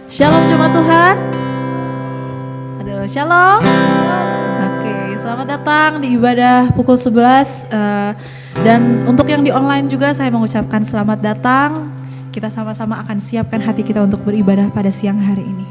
Shalom jemaat Tuhan. Aduh, shalom. Oke, selamat datang di ibadah pukul 11. Dan untuk yang di online juga saya mengucapkan selamat datang. Kita sama-sama akan siapkan hati kita untuk beribadah pada siang hari ini.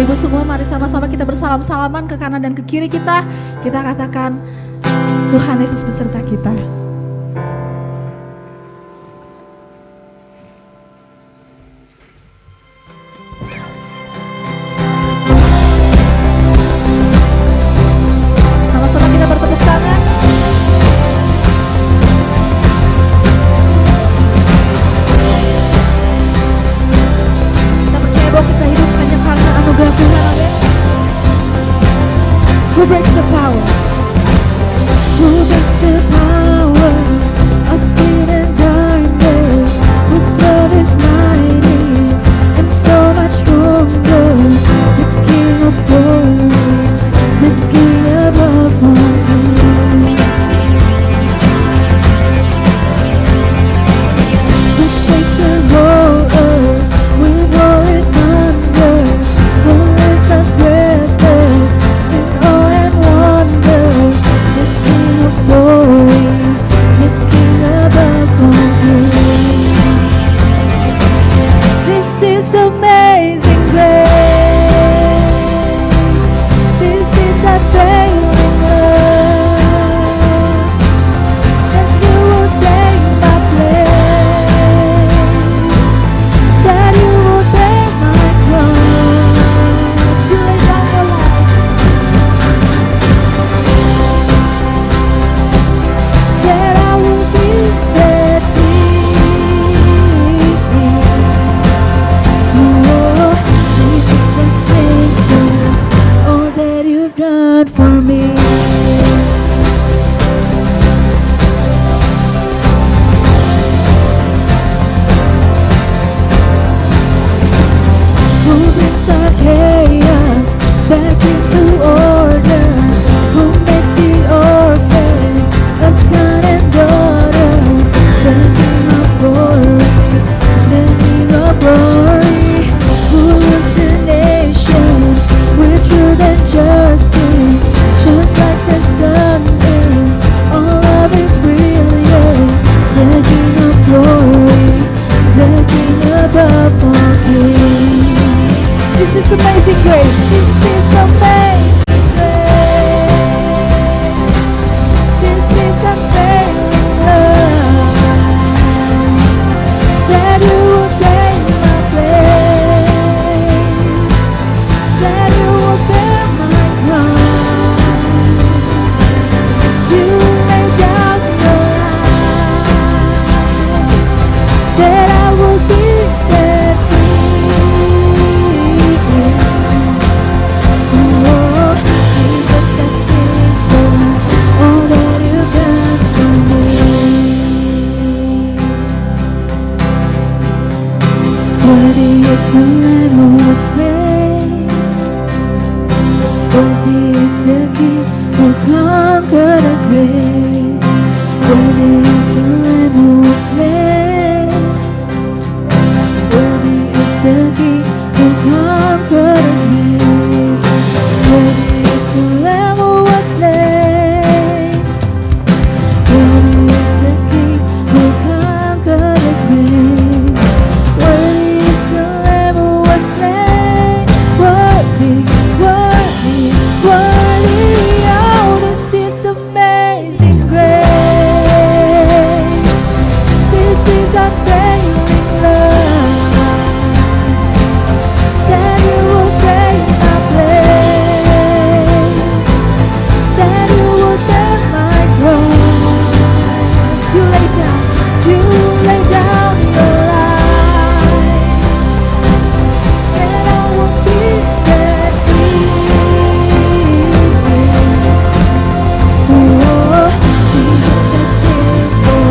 Bapak Ibu semua, mari sama-sama kita bersalam-salaman ke kanan dan ke kiri kita. Kita katakan, Tuhan Yesus beserta kita. Sama-sama kita bertepuk tangan. Kita percaya bahwa kita hidup hanya karena anugerah Tuhan. Amin. Who breaks the power? Who breaks the power of sin and darkness? Whose love is mighty and so much stronger. The King of glory, the King above all kings. Who shakes the whole earth with holy thunder? Who leaves us breathless in awe and wonder? The King of glory, the King above all kings. This is amazing grace. This is unfailing love. That you will take my place. That you will bear my cross. You lay down your life. That I will be set free. Oh, Jesus, I sing for all that you've done for me. Who brings our chaos back into order? Who makes the orphan a son and daughter? The King of glory, the King of glory. Who rules the nations with truth and justice? Shines like the sun in all of its brilliance. The King of glory, the King above all kings. This is amazing grace. This is amazing grace. This is unfailing love. That you will take my place. That you will bear my cross. You lay down your life. That I will be set free. Oh, Jesus, I sing for all that you've done for me. Worthy is the Lamb who was slain. Worthy is the King who conquered the grave. Worthy is the Lamb who was slain. Worthy is the King who conquered the grave. Worthy is the Lamb who was slain. Worthy is the King who conquered the grave. Worthy is the Lamb who was slain. Worthy, worthy, worthy. Oh, this is amazing grace. This is unfailing love. That you will take my place. That you will bear my cross. You lay down your life. And I will be set free. Oh, Jesus, I sing for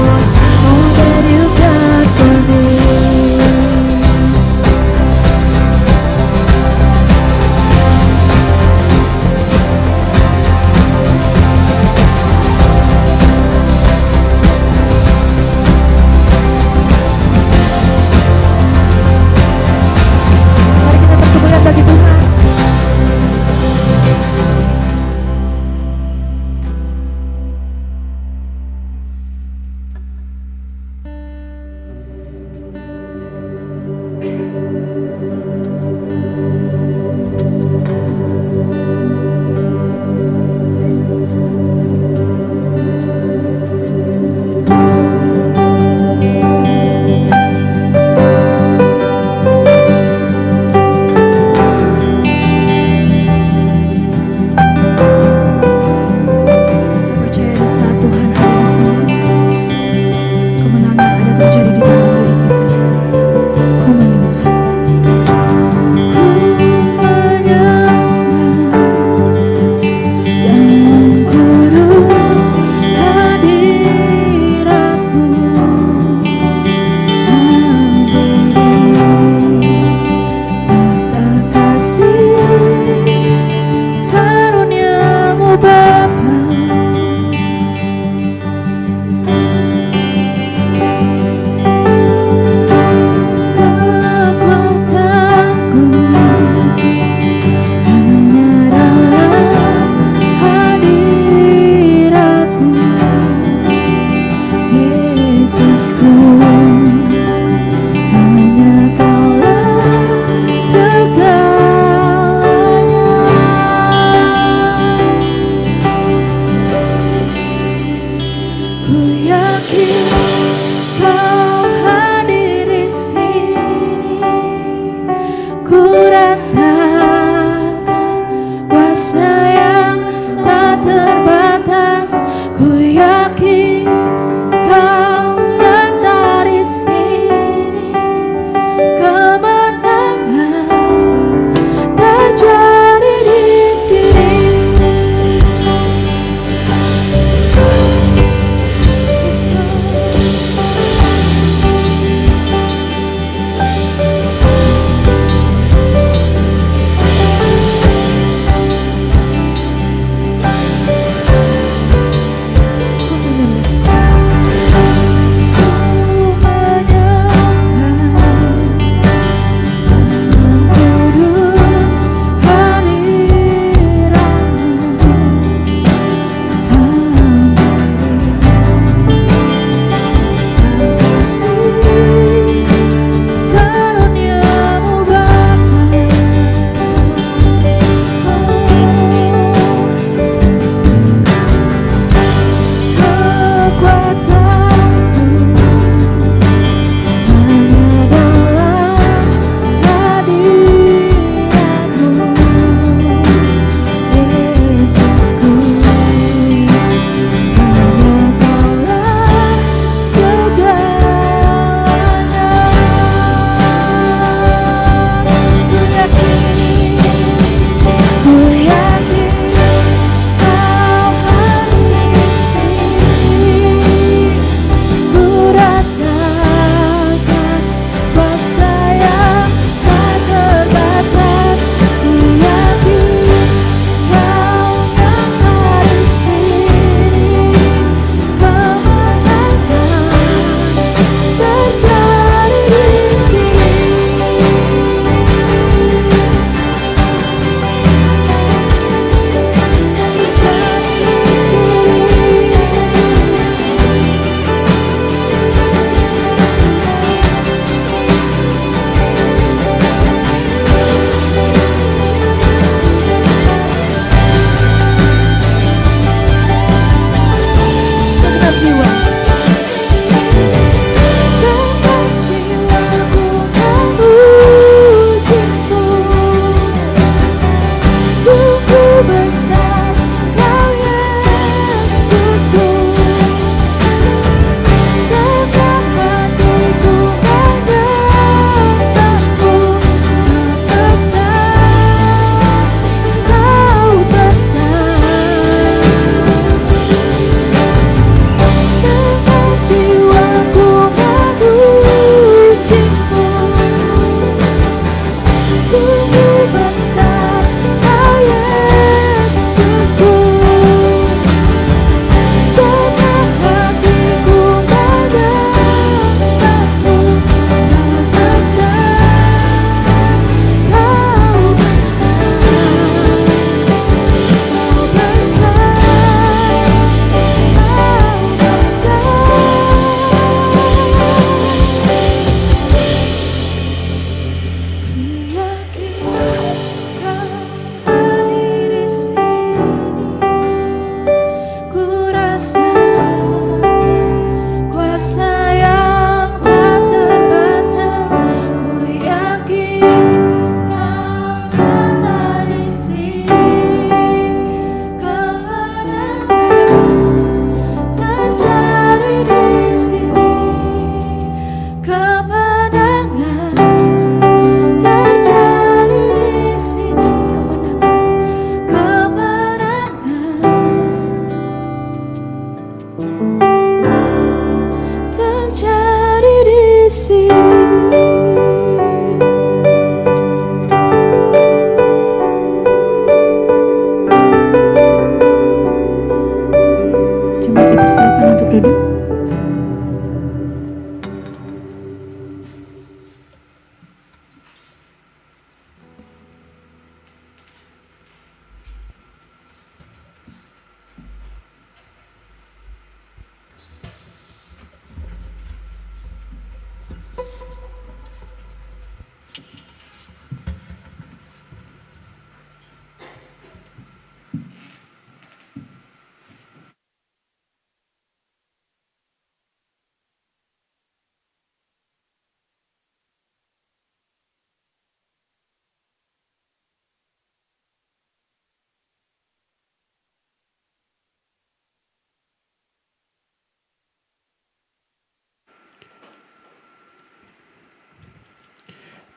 all that you've done for me. Yesusku, hanya Kaulah segalanya. Ku yakin Kau hadir di sini, ku rasakan kuasa yang tak terbatas. Ku yakin Kau letak di sini, kemenangan terjadi di sini. Yes, Lord.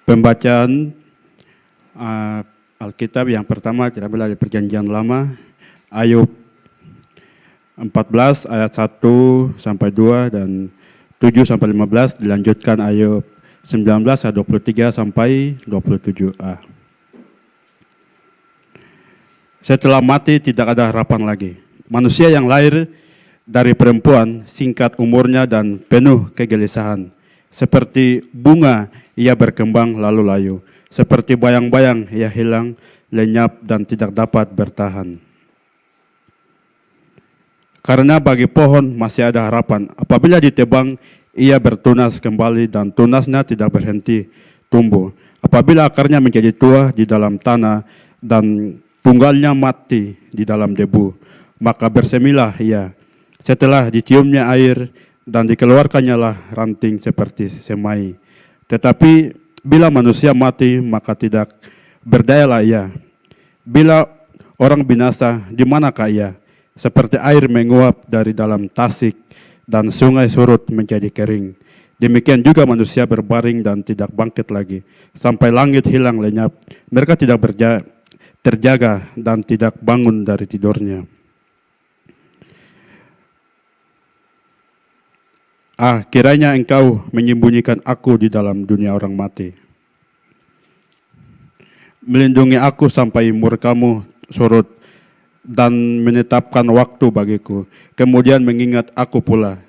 Pembacaan Alkitab yang pertama kita ambil dari Perjanjian Lama, Ayub 14 ayat 1 sampai 2 dan 7 sampai 15, dilanjutkan Ayub 19 ayat 23 sampai 27a. Setelah mati tidak ada harapan lagi. Manusia yang lahir dari perempuan singkat umurnya dan penuh kegelisahan. Seperti bunga ia berkembang lalu layu. Seperti bayang-bayang ia hilang, lenyap dan tidak dapat bertahan. Karena bagi pohon masih ada harapan. Apabila ditebang, ia bertunas kembali dan tunasnya tidak berhenti tumbuh. Apabila akarnya menjadi tua di dalam tanah dan tunggalnya mati di dalam debu, maka bersemilah ia. Setelah diciumnya air dan dikeluarkannya lah ranting seperti semai. Tetapi bila manusia mati, maka tidak berdayalah ia. Bila orang binasa, di manakah ia? Seperti air menguap dari dalam tasik dan sungai surut menjadi kering. Demikian juga manusia berbaring dan tidak bangkit lagi, sampai langit hilang lenyap. Mereka tidak terjaga dan tidak bangun dari tidurnya. Kiranya engkau menyembunyikan aku di dalam dunia orang mati. Melindungi aku sampai murkamu surut dan menetapkan waktu bagiku. Kemudian mengingat aku pula.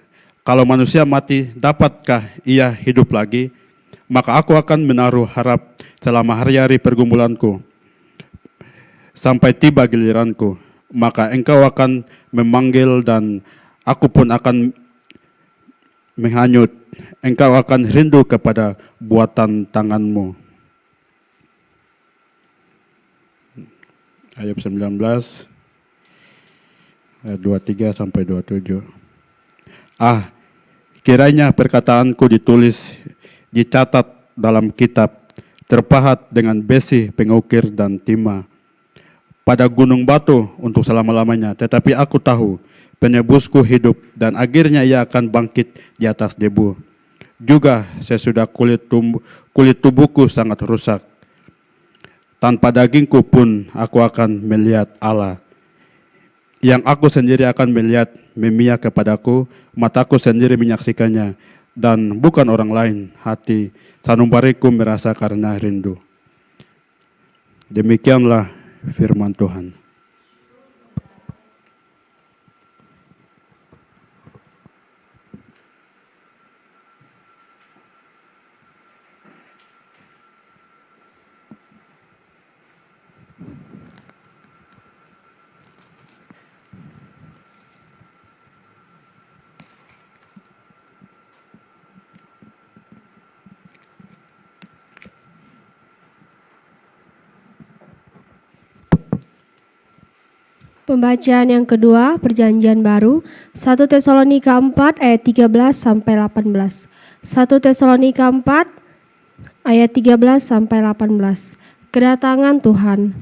Kalau manusia mati, dapatkah ia hidup lagi? Maka aku akan menaruh harap selama hari-hari pergumulanku, sampai tiba giliranku. Maka engkau akan memanggil dan aku pun akan menghanyut. Engkau akan rindu kepada buatan tanganmu. Ayat 19 ayat 23 sampai 27. Kiranya perkataanku ditulis, dicatat dalam kitab, terpahat dengan besi pengukir dan timah pada gunung batu untuk selama-lamanya. Tetapi aku tahu penebusku hidup dan akhirnya ia akan bangkit di atas debu. Juga sesudah kulit tubuhku sangat rusak, tanpa dagingku pun aku akan melihat Allah. Yang aku sendiri akan melihat memihak kepadaku, mataku sendiri menyaksikannya, dan bukan orang lain. Hati sanubariku merasa karena rindu. Demikianlah firman Tuhan. Pembacaan yang kedua, Perjanjian Baru, 1 Tesalonika 4 ayat 13 sampai 18. 1 Tesalonika 4 ayat 13 sampai 18. Kedatangan Tuhan.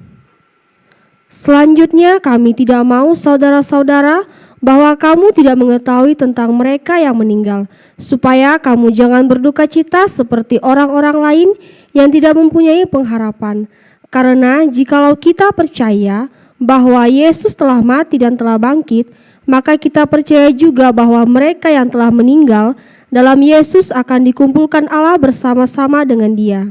Selanjutnya kami tidak mau saudara-saudara bahwa kamu tidak mengetahui tentang mereka yang meninggal, supaya kamu jangan berduka cita seperti orang-orang lain yang tidak mempunyai pengharapan. Karena jikalau kita percaya bahwa Yesus telah mati dan telah bangkit, maka kita percaya juga bahwa mereka yang telah meninggal dalam Yesus akan dikumpulkan Allah bersama-sama dengan Dia.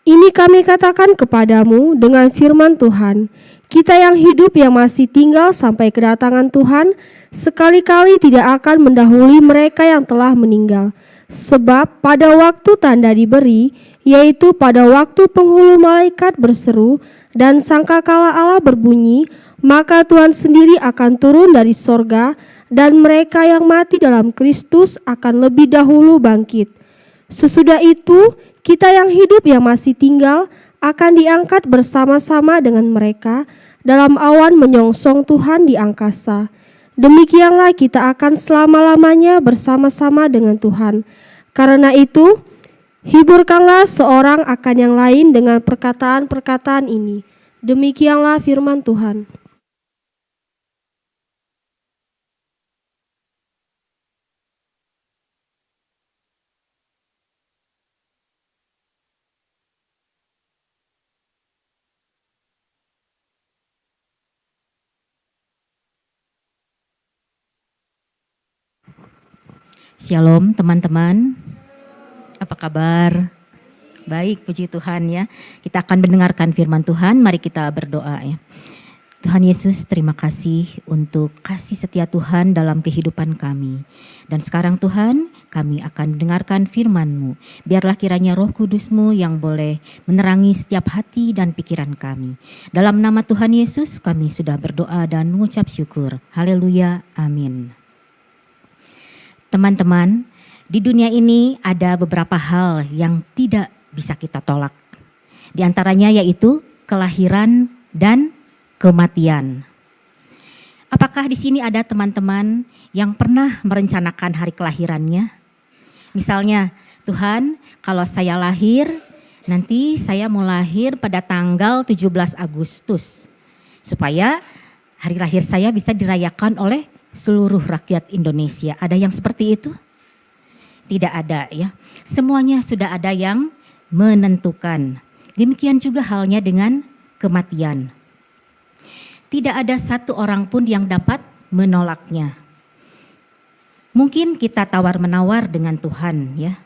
Ini kami katakan kepadamu dengan firman Tuhan, kita yang hidup yang masih tinggal sampai kedatangan Tuhan, sekali-kali tidak akan mendahului mereka yang telah meninggal. Sebab pada waktu tanda diberi, yaitu pada waktu penghulu malaikat berseru dan sangkakala Allah berbunyi, maka Tuhan sendiri akan turun dari sorga dan mereka yang mati dalam Kristus akan lebih dahulu bangkit. Sesudah itu, kita yang hidup yang masih tinggal akan diangkat bersama-sama dengan mereka dalam awan menyongsong Tuhan di angkasa. Demikianlah kita akan selama-lamanya bersama-sama dengan Tuhan. Karena itu, hiburkanlah seorang akan yang lain dengan perkataan-perkataan ini. Demikianlah firman Tuhan. Shalom teman-teman, apa kabar? Baik, puji Tuhan ya. Kita akan mendengarkan firman Tuhan, mari kita berdoa ya. Tuhan Yesus, terima kasih untuk kasih setia Tuhan dalam kehidupan kami. Dan sekarang Tuhan, kami akan mendengarkan firman-Mu. Biarlah kiranya Roh Kudus-Mu yang boleh menerangi setiap hati dan pikiran kami. Dalam nama Tuhan Yesus, kami sudah berdoa dan mengucap syukur. Haleluya, amin. Teman-teman, di dunia ini ada beberapa hal yang tidak bisa kita tolak. Di antaranya yaitu kelahiran dan kematian. Apakah di sini ada teman-teman yang pernah merencanakan hari kelahirannya? Misalnya, Tuhan, kalau saya lahir, nanti saya mau lahir pada tanggal 17 Agustus. Supaya hari lahir saya bisa dirayakan oleh seluruh rakyat Indonesia. Ada yang seperti itu? Tidak ada ya. Semuanya sudah ada yang menentukan. Demikian juga halnya dengan kematian. Tidak ada satu orang pun yang dapat menolaknya. Mungkin kita tawar-menawar dengan Tuhan ya.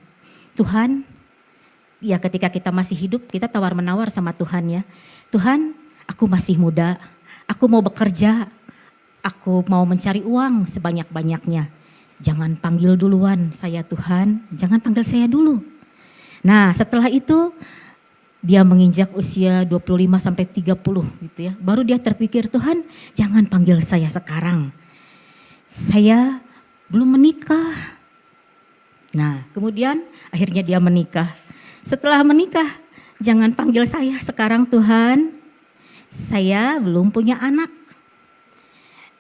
Tuhan, ya ketika kita masih hidup kita tawar-menawar sama Tuhan ya. Tuhan, aku masih muda, aku mau bekerja, aku mau mencari uang sebanyak-banyaknya. Jangan panggil duluan saya Tuhan, jangan panggil saya dulu. Nah setelah itu dia menginjak usia 25 sampai 30 gitu ya. Baru dia terpikir, Tuhan jangan panggil saya sekarang. Saya belum menikah. Nah kemudian akhirnya dia menikah. Setelah menikah, jangan panggil saya sekarang Tuhan. Saya belum punya anak.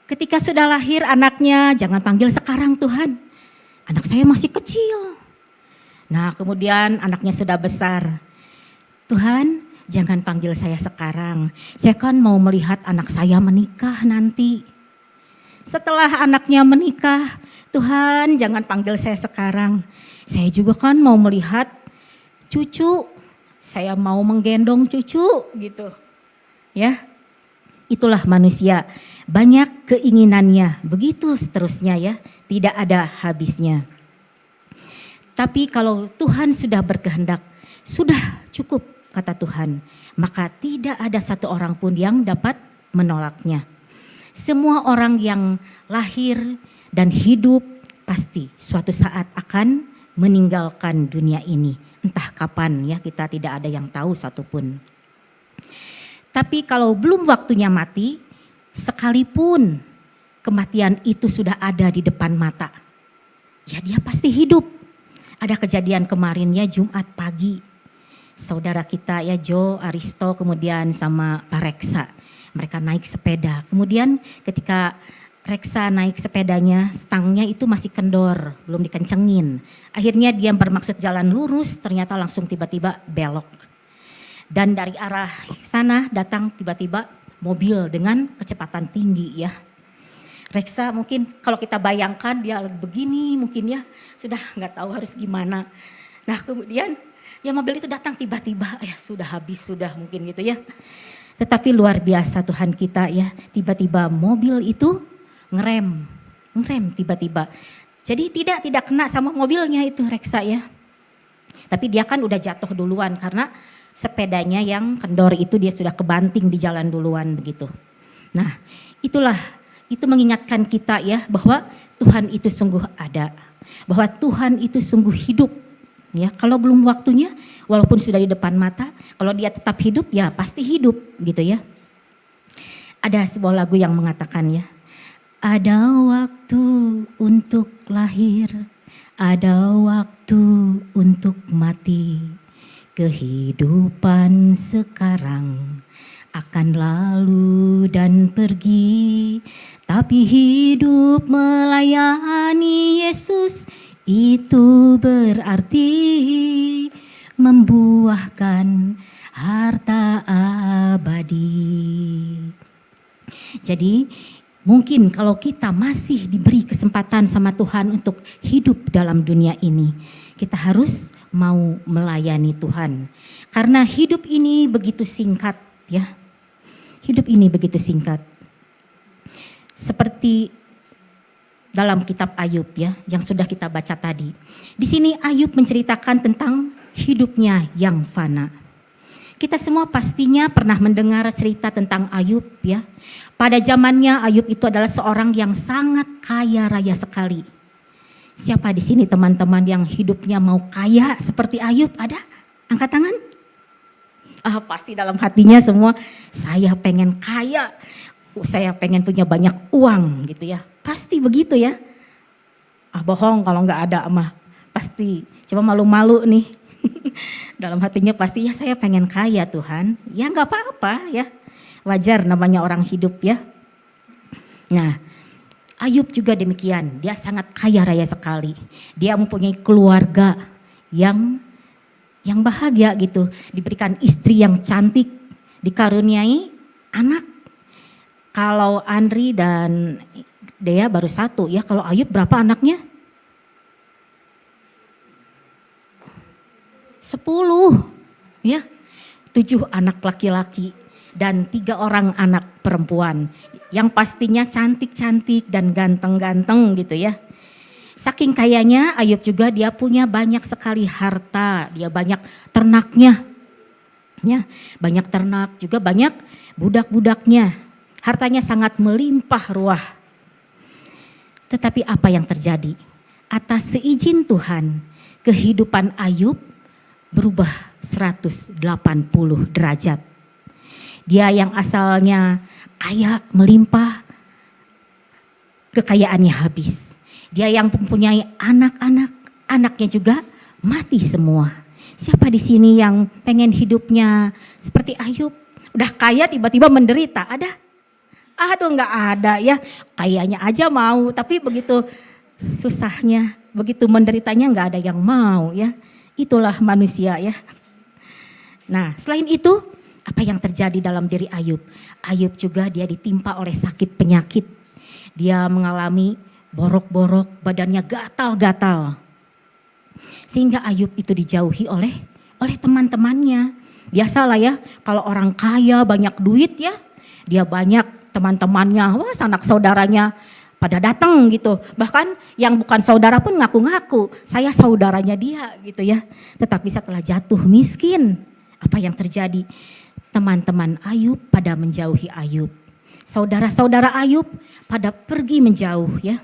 Ketika sudah lahir anaknya, jangan panggil sekarang Tuhan. Anak saya masih kecil. Nah kemudian anaknya sudah besar. Tuhan, jangan panggil saya sekarang. Saya kan mau melihat anak saya menikah nanti. Setelah anaknya menikah, Tuhan jangan panggil saya sekarang. Saya juga kan mau melihat cucu. Saya mau menggendong cucu gitu. Ya. Itulah manusia. Banyak keinginannya. Begitu seterusnya ya. Tidak ada habisnya. Tapi kalau Tuhan sudah berkehendak, sudah cukup. Kata Tuhan, maka tidak ada satu orang pun yang dapat menolaknya. Semua orang yang lahir dan hidup pasti suatu saat akan meninggalkan dunia ini. Entah kapan ya, kita tidak ada yang tahu satupun. Tapi kalau belum waktunya mati, sekalipun kematian itu sudah ada di depan mata, ya dia pasti hidup. Ada kejadian kemarin ya Jumat pagi. Saudara kita ya Jo, Aristo, kemudian sama Pak Reksa. Mereka naik sepeda. Kemudian ketika Reksa naik sepedanya, stangnya itu masih kendor, belum dikencengin. Akhirnya dia bermaksud jalan lurus, ternyata langsung tiba-tiba belok. Dan dari arah sana datang tiba-tiba mobil dengan kecepatan tinggi ya. Reksa mungkin kalau kita bayangkan dia begini mungkin ya, sudah nggak tahu harus gimana. Nah kemudian ya mobil itu datang tiba-tiba, ya sudah habis sudah mungkin gitu ya. Tetapi luar biasa Tuhan kita ya, tiba-tiba mobil itu ngerem tiba-tiba. Jadi tidak kena sama mobilnya itu Reksa ya. Tapi dia kan udah jatuh duluan karena sepedanya yang kendor itu dia sudah kebanting di jalan duluan begitu. Nah itu mengingatkan kita ya bahwa Tuhan itu sungguh ada. Bahwa Tuhan itu sungguh hidup. Ya, kalau belum waktunya, walaupun sudah di depan mata, kalau dia tetap hidup, ya pasti hidup gitu ya. Ada sebuah lagu yang mengatakan ya, ada waktu untuk lahir, ada waktu untuk mati. Kehidupan sekarang akan lalu dan pergi, tapi hidup melayani Yesus itu berarti membuahkan harta abadi. Jadi mungkin kalau kita masih diberi kesempatan sama Tuhan untuk hidup dalam dunia ini, kita harus mau melayani Tuhan. Karena hidup ini begitu singkat ya. Hidup ini begitu singkat. Seperti dalam kitab Ayub ya, yang sudah kita baca tadi. Di sini Ayub menceritakan tentang hidupnya yang fana. Kita semua pastinya pernah mendengar cerita tentang Ayub ya. Pada zamannya Ayub itu adalah seorang yang sangat kaya raya sekali. Siapa di sini teman-teman yang hidupnya mau kaya seperti Ayub? Ada? Angkat tangan. Pasti dalam hatinya semua, saya pengen kaya, saya pengen punya banyak uang gitu ya. Pasti begitu ya. Bohong kalau nggak ada mah. Pasti, cuma malu-malu nih. Dalam hatinya pasti ya saya pengen kaya Tuhan. Ya nggak apa-apa ya. Wajar namanya orang hidup ya. Nah, Ayub juga demikian. Dia sangat kaya raya sekali. Dia mempunyai keluarga yang bahagia gitu. Diberikan istri yang cantik. Dikaruniai anak. Kalau Andri dan Dea baru satu ya. Kalau Ayub berapa anaknya? 10 ya. 7 anak laki-laki dan 3 orang anak perempuan. Yang pastinya cantik-cantik dan ganteng-ganteng gitu ya. Saking kayanya Ayub juga dia punya banyak sekali harta. Dia banyak ternaknya. Ya, banyak ternak juga banyak budak-budaknya. Hartanya sangat melimpah ruah. Tetapi apa yang terjadi? Atas seizin Tuhan, kehidupan Ayub berubah 180 derajat. Dia yang asalnya kaya melimpah, kekayaannya habis. Dia yang mempunyai anak-anak, anaknya juga mati semua. Siapa di sini yang pengen hidupnya seperti Ayub? Udah kaya tiba-tiba menderita, ada? Aduh nggak ada ya, kayaknya aja mau, tapi begitu susahnya, begitu menderitanya nggak ada yang mau ya. Itulah manusia ya. Nah selain itu apa yang terjadi dalam diri Ayub? Ayub juga dia ditimpa oleh sakit penyakit. Dia mengalami borok-borok, badannya gatal-gatal. Sehingga Ayub itu dijauhi oleh teman-temannya. Biasalah ya kalau orang kaya banyak duit ya. Dia banyak teman-temannya, wah sanak saudaranya pada datang gitu. Bahkan yang bukan saudara pun ngaku-ngaku, saya saudaranya dia gitu ya. Tetapi setelah jatuh miskin, apa yang terjadi? Teman-teman Ayub pada menjauhi Ayub. Saudara-saudara Ayub pada pergi menjauh ya.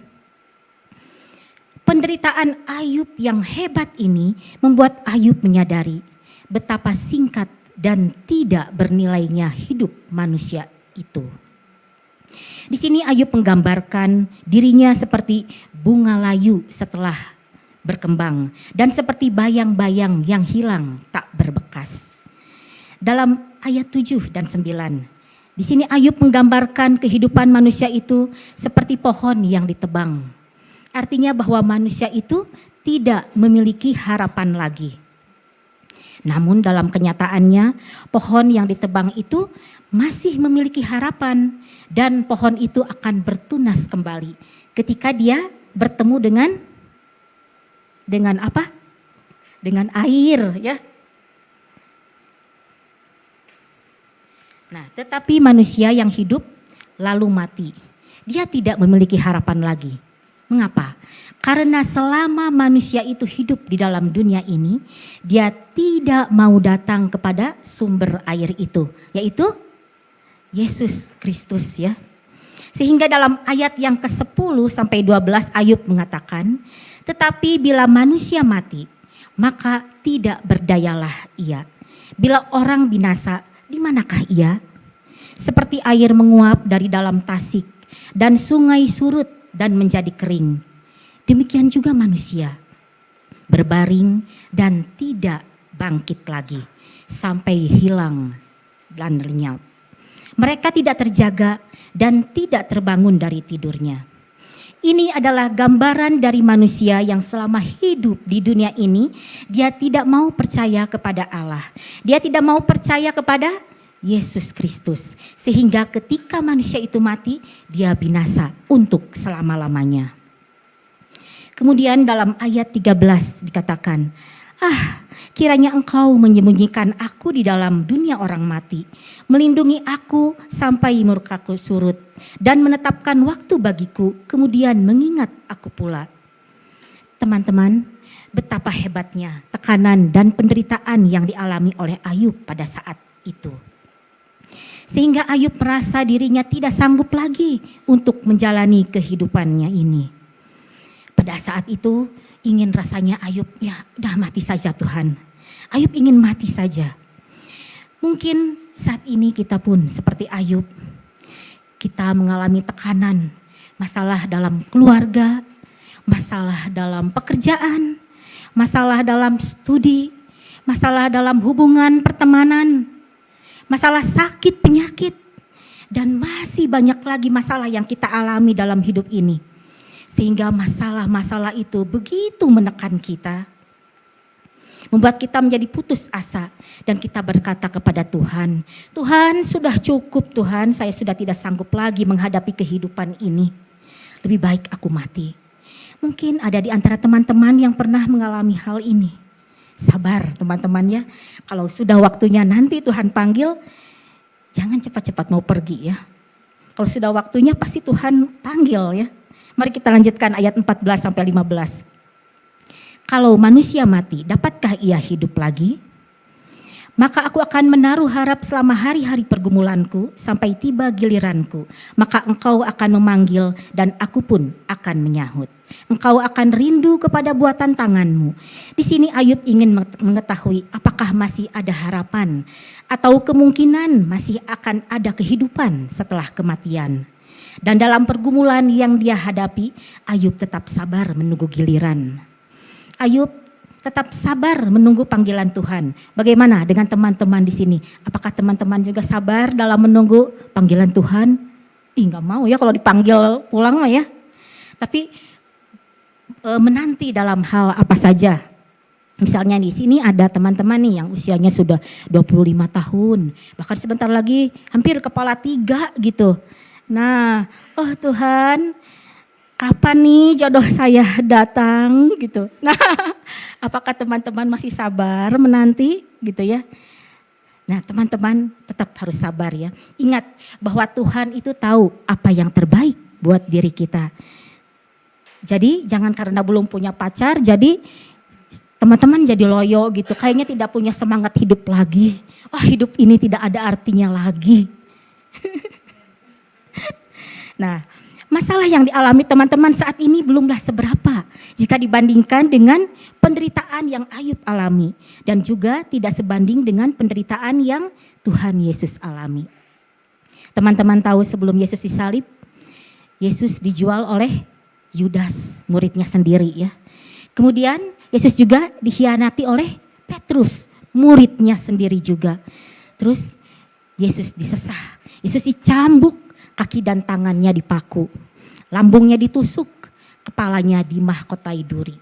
Penderitaan Ayub yang hebat ini membuat Ayub menyadari betapa singkat dan tidak bernilainya hidup manusia itu. Di sini Ayub menggambarkan dirinya seperti bunga layu setelah berkembang dan seperti bayang-bayang yang hilang tak berbekas. Dalam ayat 7 dan 9, di sini Ayub menggambarkan kehidupan manusia itu seperti pohon yang ditebang. Artinya bahwa manusia itu tidak memiliki harapan lagi. Namun dalam kenyataannya pohon yang ditebang itu masih memiliki harapan dan pohon itu akan bertunas kembali ketika dia bertemu dengan apa? Dengan air ya. Nah, tetapi manusia yang hidup lalu mati. Dia tidak memiliki harapan lagi. Mengapa? Karena selama manusia itu hidup di dalam dunia ini, dia tidak mau datang kepada sumber air itu, yaitu Yesus Kristus ya. Sehingga dalam ayat yang ke-10 sampai 12 Ayub mengatakan, tetapi bila manusia mati, maka tidak berdayalah ia. Bila orang binasa, di manakah ia? Seperti air menguap dari dalam tasik dan sungai surut dan menjadi kering. Demikian juga manusia berbaring dan tidak bangkit lagi sampai hilang dan lenyap. Mereka tidak terjaga dan tidak terbangun dari tidurnya. Ini adalah gambaran dari manusia yang selama hidup di dunia ini dia tidak mau percaya kepada Allah. Dia tidak mau percaya kepada Yesus Kristus. Sehingga ketika manusia itu mati, dia binasa untuk selama-lamanya. Kemudian dalam ayat 13 dikatakan, kiranya engkau menyembunyikan aku di dalam dunia orang mati, melindungi aku sampai murkaku surut. dan menetapkan waktu bagiku, kemudian mengingat aku pula. Teman-teman, betapa hebatnya tekanan dan penderitaan yang dialami oleh Ayub pada saat itu. Sehingga Ayub merasa dirinya tidak sanggup lagi untuk menjalani kehidupannya ini. Pada saat itu ingin rasanya Ayub, ya udah mati saja Tuhan. Ayub ingin mati saja. Mungkin saat ini kita pun seperti Ayub. Kita mengalami tekanan, masalah dalam keluarga, masalah dalam pekerjaan, masalah dalam studi, masalah dalam hubungan pertemanan, masalah sakit, penyakit, dan masih banyak lagi masalah yang kita alami dalam hidup ini. Sehingga masalah-masalah itu begitu menekan kita, membuat kita menjadi putus asa, dan kita berkata kepada Tuhan, Tuhan sudah cukup Tuhan, saya sudah tidak sanggup lagi menghadapi kehidupan ini. Lebih baik aku mati. Mungkin ada di antara teman-teman yang pernah mengalami hal ini. Sabar teman-teman ya, kalau sudah waktunya nanti Tuhan panggil, jangan cepat-cepat mau pergi ya. Kalau sudah waktunya pasti Tuhan panggil ya. Mari kita lanjutkan ayat 14 sampai 15. Kalau manusia mati, dapatkah ia hidup lagi? Maka aku akan menaruh harap selama hari-hari pergumulanku sampai tiba giliranku. Maka engkau akan memanggil dan aku pun akan menyahut. Engkau akan rindu kepada buatan tanganmu. Di sini Ayub ingin mengetahui apakah masih ada harapan atau kemungkinan masih akan ada kehidupan setelah kematian. Dan dalam pergumulan yang dia hadapi, Ayub tetap sabar menunggu giliran. Ayub tetap sabar menunggu panggilan Tuhan. Bagaimana dengan teman-teman di sini? Apakah teman-teman juga sabar dalam menunggu panggilan Tuhan? Nggak mau ya kalau dipanggil pulang mah ya. Tapi menanti dalam hal apa saja. Misalnya di sini ada teman-teman nih yang usianya sudah 25 tahun. Bahkan sebentar lagi hampir kepala 3 gitu. Nah, oh Tuhan, kapan nih jodoh saya datang gitu. Nah, apakah teman-teman masih sabar menanti gitu ya? Nah, teman-teman tetap harus sabar ya. Ingat bahwa Tuhan itu tahu apa yang terbaik buat diri kita. Jadi jangan karena belum punya pacar jadi teman-teman jadi loyo gitu. Kayaknya tidak punya semangat hidup lagi. Wah, hidup ini tidak ada artinya lagi. Nah, masalah yang dialami teman-teman saat ini belumlah seberapa jika dibandingkan dengan penderitaan yang Ayub alami. Dan juga tidak sebanding dengan penderitaan yang Tuhan Yesus alami. Teman-teman tahu sebelum Yesus disalib, Yesus dijual oleh Yudas, muridnya sendiri ya. Kemudian Yesus juga dikhianati oleh Petrus, muridnya sendiri juga. Terus Yesus disesah, Yesus dicambuk, kaki dan tangannya dipaku. Lambungnya ditusuk, kepalanya dimahkotai duri.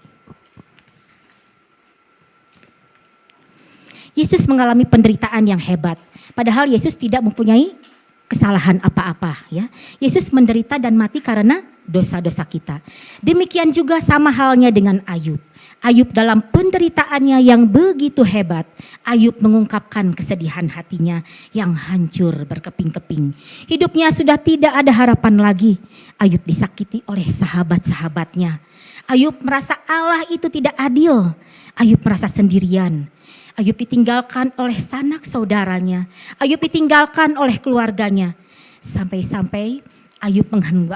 Yesus mengalami penderitaan yang hebat. Padahal Yesus tidak mempunyai kesalahan apa-apa ya. Yesus menderita dan mati karena dosa-dosa kita. Demikian juga sama halnya dengan Ayub. Ayub dalam penderitaannya yang begitu hebat, Ayub mengungkapkan kesedihan hatinya yang hancur berkeping-keping. Hidupnya sudah tidak ada harapan lagi. Ayub disakiti oleh sahabat-sahabatnya. Ayub merasa Allah itu tidak adil. Ayub merasa sendirian. Ayub ditinggalkan oleh sanak saudaranya. Ayub ditinggalkan oleh keluarganya. Sampai-sampai Ayub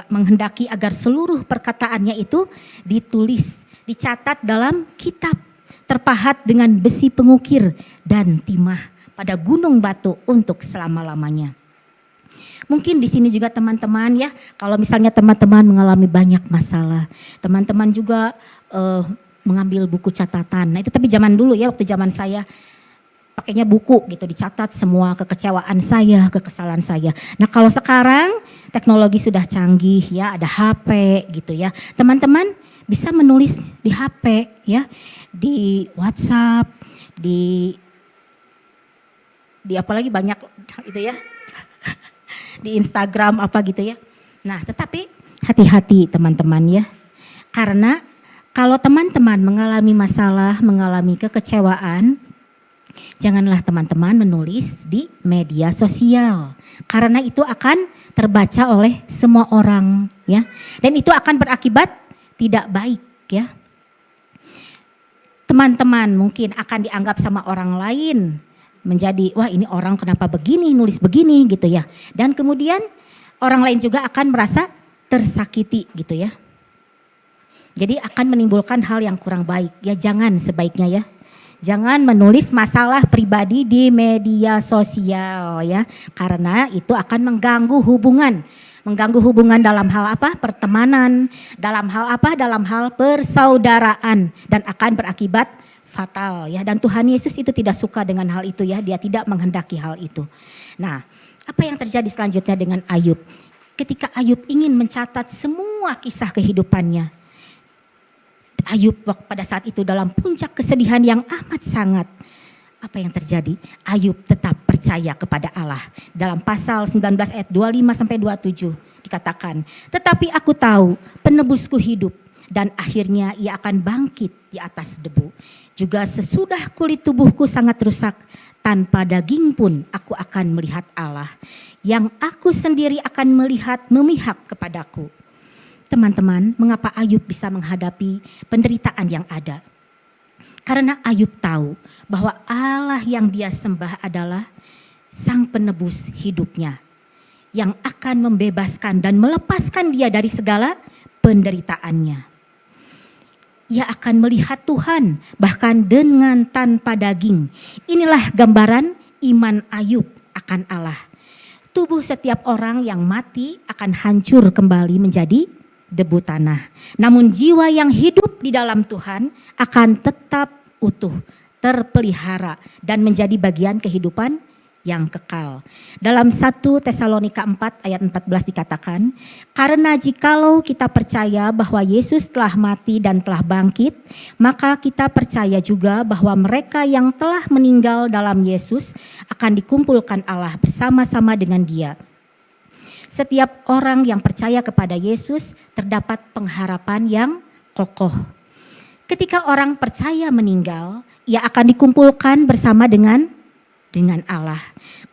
menghendaki agar seluruh perkataannya itu ditulis, dicatat dalam kitab, terpahat dengan besi pengukir dan timah pada gunung batu untuk selama-lamanya. Mungkin di sini juga teman-teman ya, kalau misalnya teman-teman mengalami banyak masalah, teman-teman juga mengambil buku catatan. Nah itu tapi zaman dulu ya, waktu zaman saya pakainya buku gitu, dicatat semua kekecewaan saya, kekesalan saya. Nah kalau sekarang teknologi sudah canggih ya, ada HP gitu ya. Teman-teman bisa menulis di HP ya, di WhatsApp, di apalagi banyak itu ya, di Instagram apa gitu ya. Nah tetapi hati-hati teman-teman ya, karena kalau teman-teman mengalami masalah, mengalami kekecewaan, janganlah teman-teman menulis di media sosial. Karena itu akan terbaca oleh semua orang ya. Dan itu akan berakibat tidak baik ya. Teman-teman mungkin akan dianggap sama orang lain menjadi wah ini orang kenapa begini nulis begini gitu ya. Dan kemudian orang lain juga akan merasa tersakiti gitu ya. Jadi akan menimbulkan hal yang kurang baik ya, jangan sebaiknya ya. Jangan menulis masalah pribadi di media sosial ya, karena itu akan mengganggu hubungan. Mengganggu hubungan dalam hal apa? Pertemanan, dalam hal apa? Dalam hal persaudaraan, dan akan berakibat fatal ya. Dan Tuhan Yesus itu tidak suka dengan hal itu ya, dia tidak menghendaki hal itu. Nah, apa yang terjadi selanjutnya dengan Ayub? Ketika Ayub ingin mencatat semua kisah kehidupannya, Ayub pada saat itu dalam puncak kesedihan yang amat sangat. Apa yang terjadi? Ayub tetap percaya kepada Allah. Dalam pasal 19 ayat 25 sampai 27 dikatakan, "Tetapi aku tahu penebusku hidup dan akhirnya ia akan bangkit di atas debu. Juga sesudah kulit tubuhku sangat rusak, tanpa daging pun aku akan melihat Allah, yang aku sendiri akan melihat memihak kepadaku." Teman-teman, mengapa Ayub bisa menghadapi penderitaan yang ada? Karena Ayub tahu bahwa Allah yang dia sembah adalah Sang Penebus hidupnya, yang akan membebaskan dan melepaskan dia dari segala penderitaannya. Ia akan melihat Tuhan bahkan dengan tanpa daging. Inilah gambaran iman Ayub akan Allah. Tubuh setiap orang yang mati akan hancur kembali menjadi debu tanah. Namun jiwa yang hidup di dalam Tuhan akan tetap utuh, terpelihara dan menjadi bagian kehidupan yang kekal. Dalam 1 Tesalonika 4 ayat 14 dikatakan, "Karena jikalau kita percaya bahwa Yesus telah mati dan telah bangkit, maka kita percaya juga bahwa mereka yang telah meninggal dalam Yesus akan dikumpulkan Allah bersama-sama dengan Dia." Setiap orang yang percaya kepada Yesus terdapat pengharapan yang kokoh. Ketika orang percaya meninggal, ia akan dikumpulkan bersama dengan Allah.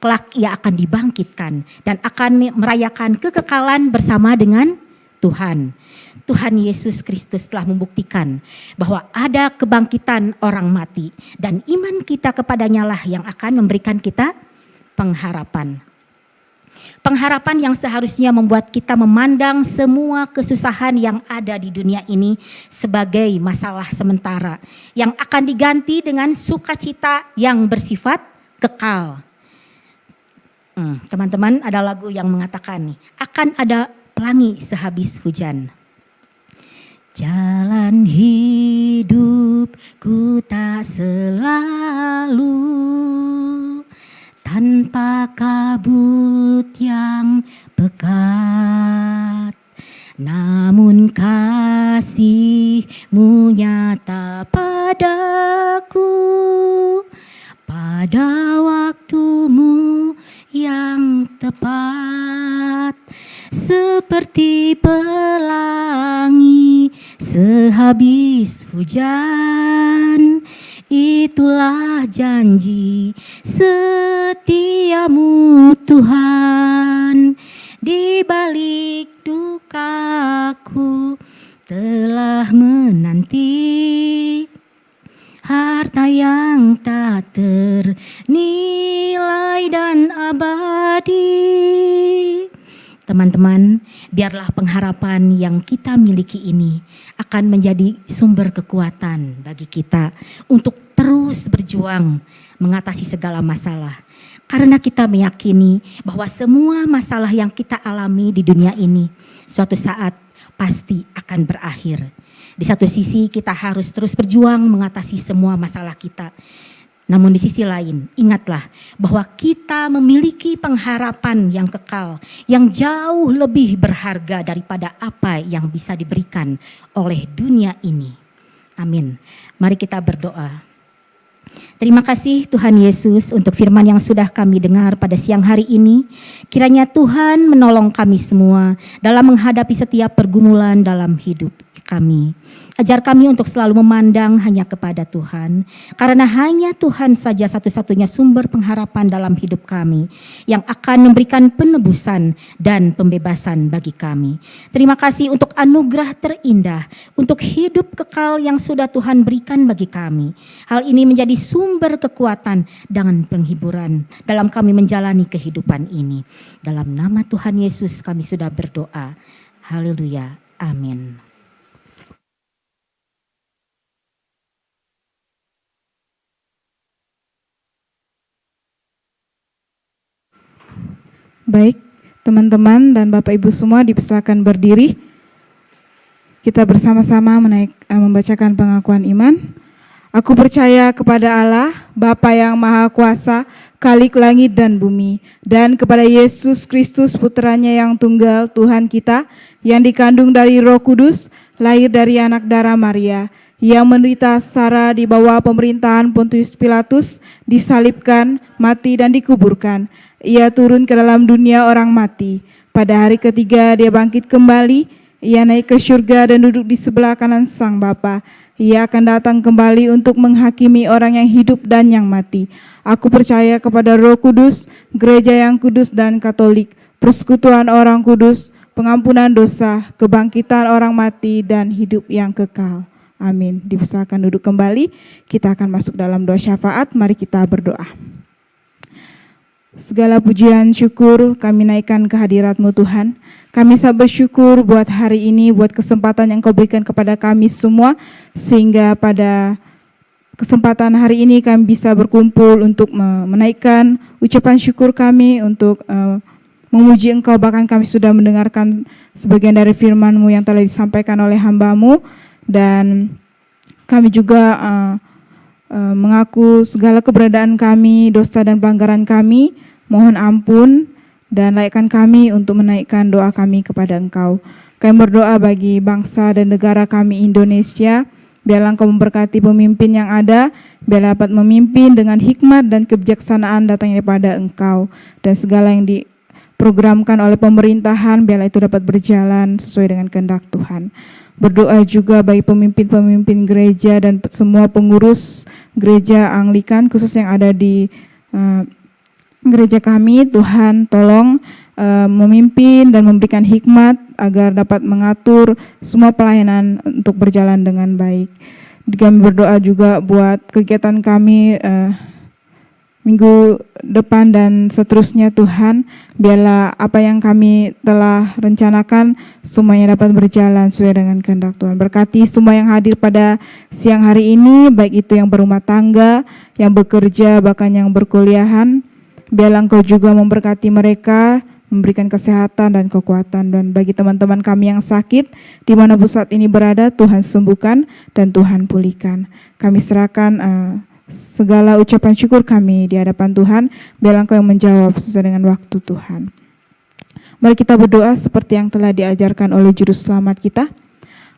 Kelak ia akan dibangkitkan dan akan merayakan kekekalan bersama dengan Tuhan. Tuhan Yesus Kristus telah membuktikan bahwa ada kebangkitan orang mati, dan iman kita kepadanya lah yang akan memberikan kita pengharapan. Pengharapan yang seharusnya membuat kita memandang semua kesusahan yang ada di dunia ini sebagai masalah sementara yang akan diganti dengan sukacita yang bersifat kekal. Teman-teman, ada lagu yang mengatakan nih, akan ada pelangi sehabis hujan. Jalan hidupku tak selalu tanpa kabut yang pekat, namun kasih-Mu nyata padaku pada waktu-Mu yang tepat, seperti pelangi sehabis hujan. Itulah janji setia-Mu Tuhan, di balik dukaku telah menanti harta yang tak ternilai dan abadi. Teman-teman, biarlah pengharapan yang kita miliki ini akan menjadi sumber kekuatan bagi kita untuk terus berjuang mengatasi segala masalah. Karena kita meyakini bahwa semua masalah yang kita alami di dunia ini suatu saat pasti akan berakhir. Di satu sisi kita harus terus berjuang mengatasi semua masalah kita. Namun di sisi lain, ingatlah bahwa kita memiliki pengharapan yang kekal, yang jauh lebih berharga daripada apa yang bisa diberikan oleh dunia ini. Amin. Mari kita berdoa. Terima kasih Tuhan Yesus untuk firman yang sudah kami dengar pada siang hari ini. Kiranya Tuhan menolong kami semua dalam menghadapi setiap pergumulan dalam hidup kami. Ajar kami untuk selalu memandang hanya kepada Tuhan, karena hanya Tuhan saja satu-satunya sumber pengharapan dalam hidup kami yang akan memberikan penebusan dan pembebasan bagi kami. Terima kasih untuk anugerah terindah, untuk hidup kekal yang sudah Tuhan berikan bagi kami. Hal ini menjadi sumber kekuatan dan penghiburan dalam kami menjalani kehidupan ini. Dalam nama Tuhan Yesus kami sudah berdoa. Haleluya. Amin. Baik, teman-teman dan Bapak Ibu semua dipersilakan berdiri. Kita bersama-sama membacakan pengakuan iman. Aku percaya kepada Allah, Bapa yang Maha Kuasa, Khalik langit dan bumi, dan kepada Yesus Kristus Putranya yang tunggal, Tuhan kita, yang dikandung dari Roh Kudus, lahir dari anak darah Maria, yang menderita secara di bawah pemerintahan Pontius Pilatus, disalibkan, mati dan dikuburkan. Ia turun ke dalam dunia orang mati. Pada hari ketiga dia bangkit kembali. Ia naik ke surga dan duduk di sebelah kanan Sang Bapa. Ia akan datang kembali untuk menghakimi orang yang hidup dan yang mati. Aku percaya kepada Roh Kudus, gereja yang kudus dan katolik, persekutuan orang kudus, pengampunan dosa, kebangkitan orang mati dan hidup yang kekal. Amin. Dipersilakan duduk kembali. Kita akan masuk dalam doa syafaat. Mari kita berdoa. Segala pujian syukur kami naikkan ke hadirat-Mu Tuhan. Kami sangat bersyukur buat hari ini, buat kesempatan yang Kau berikan kepada kami semua, sehingga pada kesempatan hari ini kami bisa berkumpul untuk menaikkan ucapan syukur kami, untuk memuji Engkau. Bahkan kami sudah mendengarkan sebagian dari firman-Mu yang telah disampaikan oleh hamba-Mu, dan kami juga mengaku segala keberadaan kami, dosa dan pelanggaran kami. Mohon ampun dan layakkan kami untuk menaikkan doa kami kepada Engkau. Kami berdoa bagi bangsa dan negara kami Indonesia. Biarlah Engkau memberkati pemimpin yang ada, biarlah dapat memimpin dengan hikmat dan kebijaksanaan datangnya daripada Engkau. Dan segala yang diprogramkan oleh pemerintahan, biarlah itu dapat berjalan sesuai dengan kehendak Tuhan. Berdoa juga bagi pemimpin-pemimpin gereja dan semua pengurus gereja Anglikan, khusus yang ada di gereja kami. Tuhan tolong memimpin dan memberikan hikmat agar dapat mengatur semua pelayanan untuk berjalan dengan baik. Kami berdoa juga buat kegiatan kami minggu depan dan seterusnya. Tuhan, biarlah apa yang kami telah rencanakan semuanya dapat berjalan sesuai dengan kehendak Tuhan. Berkati semua yang hadir pada siang hari ini, baik itu yang berumah tangga, yang bekerja, bahkan yang berkuliahan. Biarlah Engkau juga memberkati mereka, memberikan kesehatan dan kekuatan. Dan bagi teman-teman kami yang sakit, di mana pusat ini berada, Tuhan sembuhkan dan Tuhan pulihkan. Kami serahkan segala ucapan syukur kami di hadapan Tuhan. Biarlah Engkau yang menjawab sesuai dengan waktu Tuhan. Mari kita berdoa seperti yang telah diajarkan oleh Juru Selamat kita.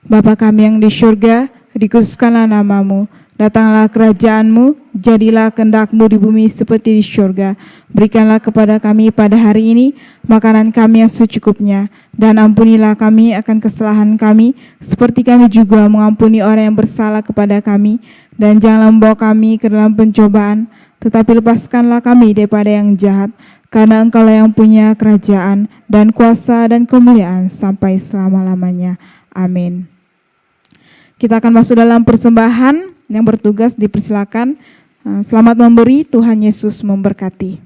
Bapa kami yang di surga, dikuduskanlah nama-Mu. Datanglah kerajaan-Mu, jadilah kehendak-Mu di bumi seperti di surga. Berikanlah kepada kami pada hari ini makanan kami yang secukupnya, dan ampunilah kami akan kesalahan kami, seperti kami juga mengampuni orang yang bersalah kepada kami. Dan janganlah membawa kami ke dalam pencobaan, tetapi lepaskanlah kami daripada yang jahat, karena Engkau-lah yang punya kerajaan dan kuasa dan kemuliaan sampai selama-lamanya. Amin. Kita akan masuk dalam persembahan. Yang bertugas dipersilakan. Selamat memberi, Tuhan Yesus memberkati.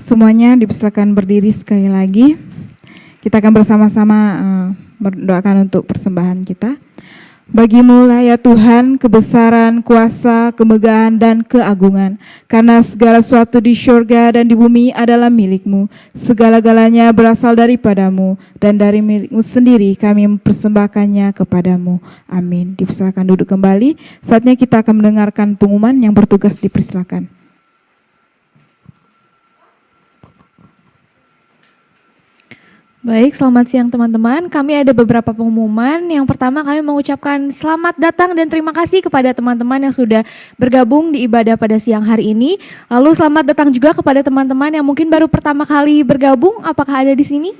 Semuanya dipersilakan berdiri sekali lagi. Kita akan bersama-sama mendoakan untuk persembahan kita. Bagimu lah ya Tuhan kebesaran, kuasa, kemegahan, dan keagungan. Karena segala sesuatu di syurga dan di bumi adalah milik-Mu. Segala-galanya berasal daripadamu, dan dari milik-Mu sendiri kami mempersembahkannya kepadamu. Amin. Dipersilakan duduk kembali. Saatnya kita akan mendengarkan pengumuman. Yang bertugas dipersilakan. Baik, selamat siang teman-teman. Kami ada beberapa pengumuman. Yang pertama kami mengucapkan selamat datang dan terima kasih kepada teman-teman yang sudah bergabung di ibadah pada siang hari ini. Lalu selamat datang juga kepada teman-teman yang mungkin baru pertama kali bergabung. Apakah ada di sini?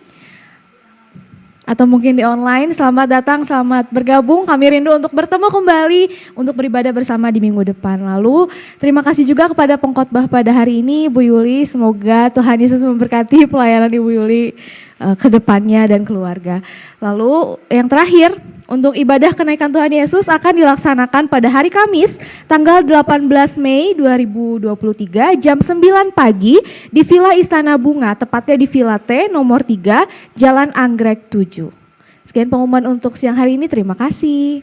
Atau mungkin di online. Selamat datang, selamat bergabung. Kami rindu untuk bertemu kembali untuk beribadah bersama di minggu depan. Lalu terima kasih juga kepada pengkhotbah pada hari ini, Bu Yuli. Semoga Tuhan Yesus memberkati pelayanan Ibu Yuli ke depannya dan keluarga. Lalu yang terakhir, untuk ibadah kenaikan Tuhan Yesus akan dilaksanakan pada hari Kamis tanggal 18 Mei 2023 jam 9 pagi di Villa Istana Bunga, tepatnya di Villa T nomor 3 Jalan Anggrek 7. Sekian pengumuman untuk siang hari ini, terima kasih.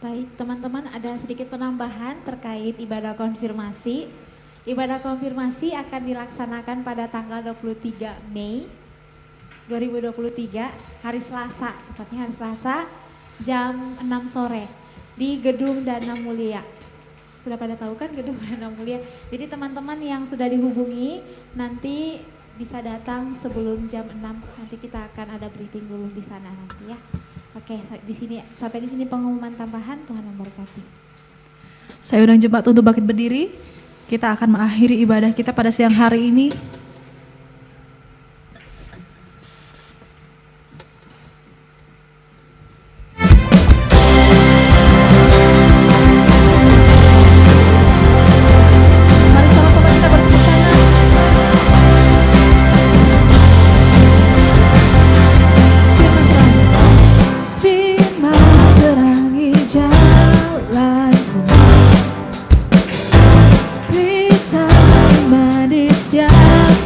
Baik, teman-teman, ada sedikit penambahan terkait ibadah konfirmasi. Ibadah konfirmasi akan dilaksanakan pada tanggal 23 Mei 2023, hari Selasa, tepatnya hari Selasa, jam 6 sore di Gedung Dana Mulia. Sudah pada tahu kan Gedung Dana Mulia? Jadi teman-teman yang sudah dihubungi nanti bisa datang sebelum jam 6, nanti kita akan ada briefing dulu di sana nanti ya. Oke, sampai di sini pengumuman tambahan. Tuhan memberkati. Saya undang jemaat untuk bangkit berdiri. Kita akan mengakhiri ibadah kita pada siang hari ini. Mari sama-sama kita bertepuk tangan. Firman terangi jalanku, risau manis jauh.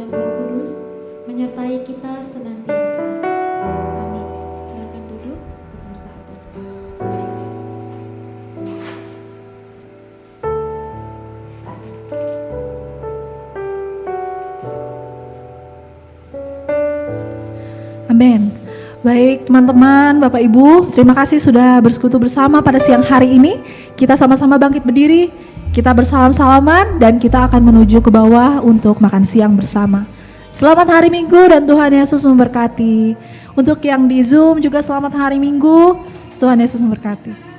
dan Roh Kudus menyertai kita senantiasa. Amin. Silakan duduk untuk bersatu. Amin. Baik teman-teman, Bapak Ibu, terima kasih sudah bersekutu bersama pada siang hari ini. Kita sama-sama bangkit berdiri, kita bersalam-salaman dan kita akan menuju ke bawah untuk makan siang bersama. Selamat hari Minggu dan Tuhan Yesus memberkati. Untuk yang di Zoom juga selamat hari Minggu, Tuhan Yesus memberkati.